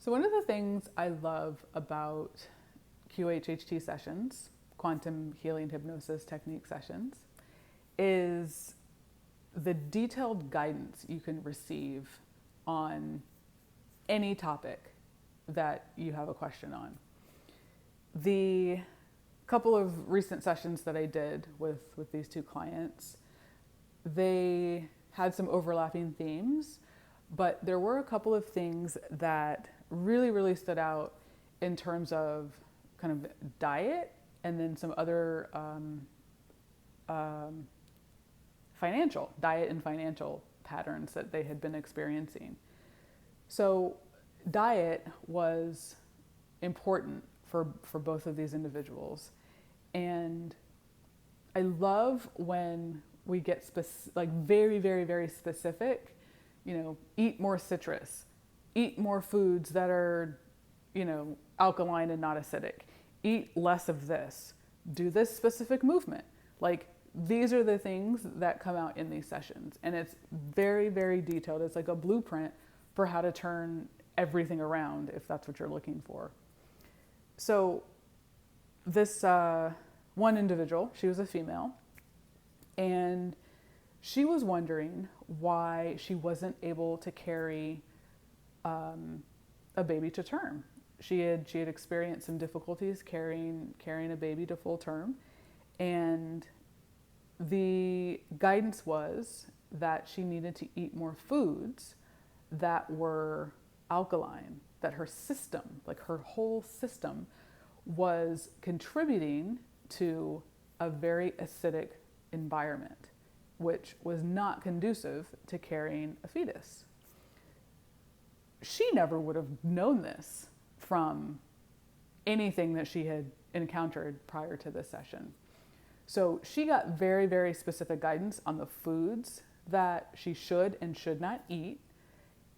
So one of the things I love about QHHT sessions, quantum healing hypnosis technique sessions, is the detailed guidance you can receive on any topic that you have a question on. The couple of recent sessions that I did with these two clients, they had some overlapping themes, but there were a couple of things that really stood out in terms of kind of diet and then some other financial diet and financial patterns that they had been experiencing. So diet was important for both of these individuals. And I love when we get very specific, eat more citrus, eat more foods that are, alkaline and not acidic, eat less of this, do this specific movement. Like, these are the things that come out in these sessions. And it's very detailed. It's like a blueprint for how to turn everything around if that's what you're looking for. So this one individual, she was a female, and she was wondering why she wasn't able to carry a baby to term. She had experienced some difficulties carrying a baby to full term, and the guidance was that she needed to eat more foods that were alkaline, that her system, like her whole system, was contributing to a very acidic environment, which was not conducive to carrying a fetus. She never would have known this from anything that she had encountered prior to this session. So she got very specific guidance on the foods that she should and should not eat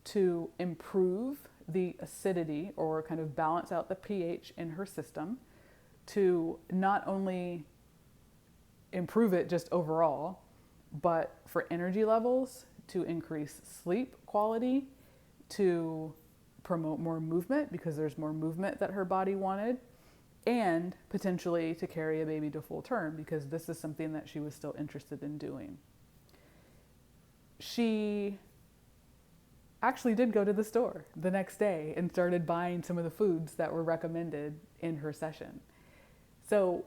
to improve the acidity or kind of balance out the pH in her system, to not only improve it just overall, but for energy levels, to increase sleep quality, to promote more movement because there's more movement that her body wanted, and potentially to carry a baby to full term because this is something that she was still interested in doing. She actually did go to the store the next day and started buying some of the foods that were recommended in her session. So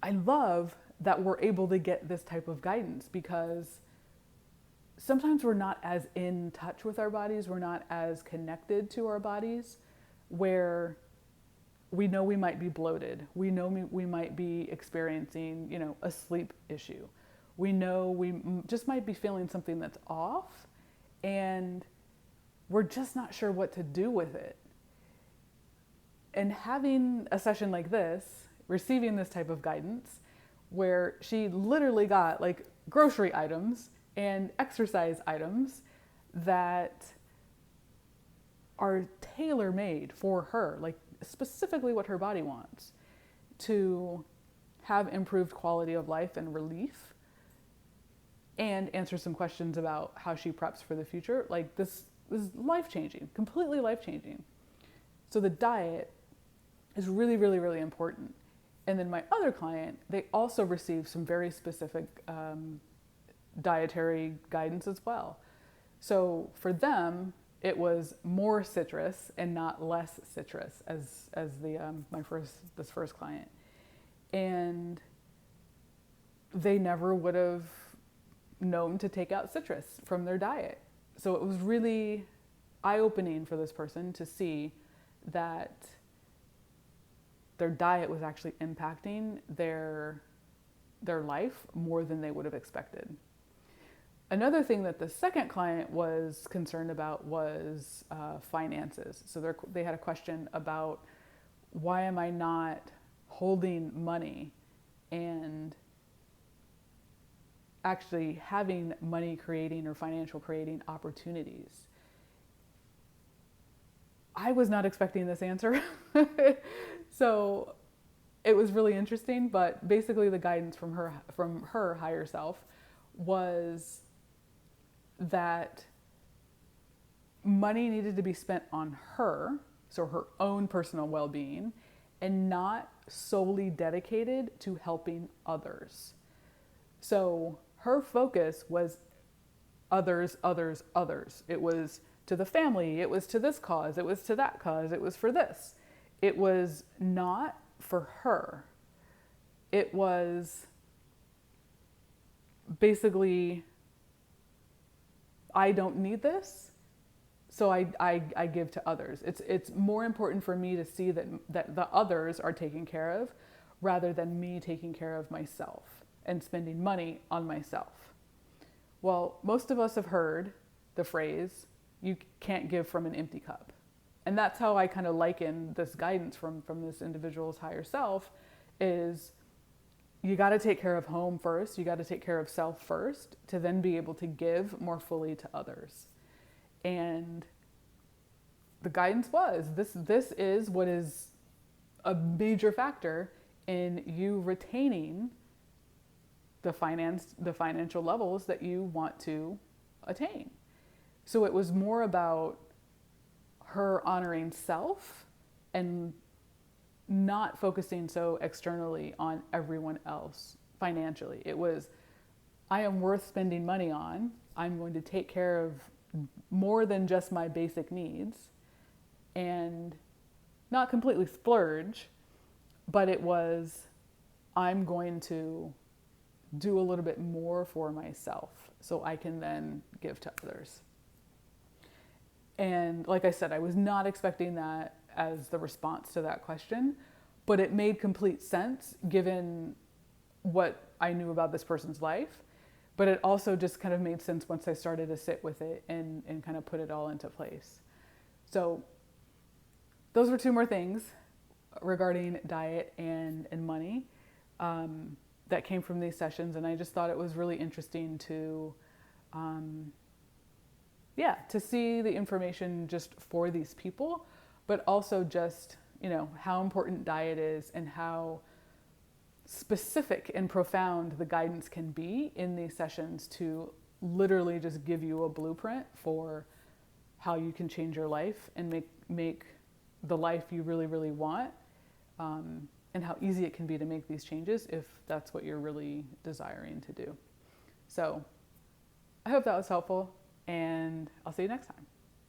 I love that we're able to get this type of guidance because sometimes we're not as in touch with our bodies, we're not as connected to our bodies, where we know we might be bloated, we know we might be experiencing, a sleep issue. We know we just might be feeling something that's off, and we're just not sure what to do with it. And having a session like this, receiving this type of guidance, where she literally got like grocery items and exercise items that are tailor-made for her, like specifically what her body wants, to have improved quality of life and relief, and answer some questions about how she preps for the future. Like, this is life-changing, completely life-changing. So the diet is really important. And then my other client, they also received some very specific dietary guidance as well. So for them, it was more citrus and not less citrus as this first client. And they never would have known to take out citrus from their diet. So it was really eye-opening for this person to see that their diet was actually impacting their life more than they would have expected. Another thing that the second client was concerned about was finances. So they had a question about, why am I not holding money and actually having money creating or financial creating opportunities? I was not expecting this answer. So it was really interesting, but basically the guidance from her higher self was that money needed to be spent on her, so her own personal well-being, and not solely dedicated to helping others. So her focus was others, others, others. It was to the family, it was to this cause, it was to that cause, it was for this. It was not for her. It was basically, I don't need this, so I give to others. It's more important for me to see that the others are taken care of rather than me taking care of myself and spending money on myself. Well, most of us have heard the phrase, you can't give from an empty cup. And that's how I kind of liken this guidance from this individual's higher self is you got to take care of home first. You got to take care of self first to then be able to give more fully to others. And the guidance was this is what is a major factor in you retaining the financial levels that you want to attain. So it was more about her honoring self and not focusing so externally on everyone else financially. It was, I am worth spending money on. I'm going to take care of more than just my basic needs and not completely splurge, but it was, I'm going to do a little bit more for myself so I can then give to others. And like I said, I was not expecting that as the response to that question, but it made complete sense given what I knew about this person's life. But it also just kind of made sense once I started to sit with it and kind of put it all into place. So those were two more things regarding diet and money that came from these sessions. And I just thought it was really interesting to see the information just for these people, but also just, how important diet is and how specific and profound the guidance can be in these sessions to literally just give you a blueprint for how you can change your life and make the life you really, really want, and how easy it can be to make these changes if that's what you're really desiring to do. So I hope that was helpful, and I'll see you next time.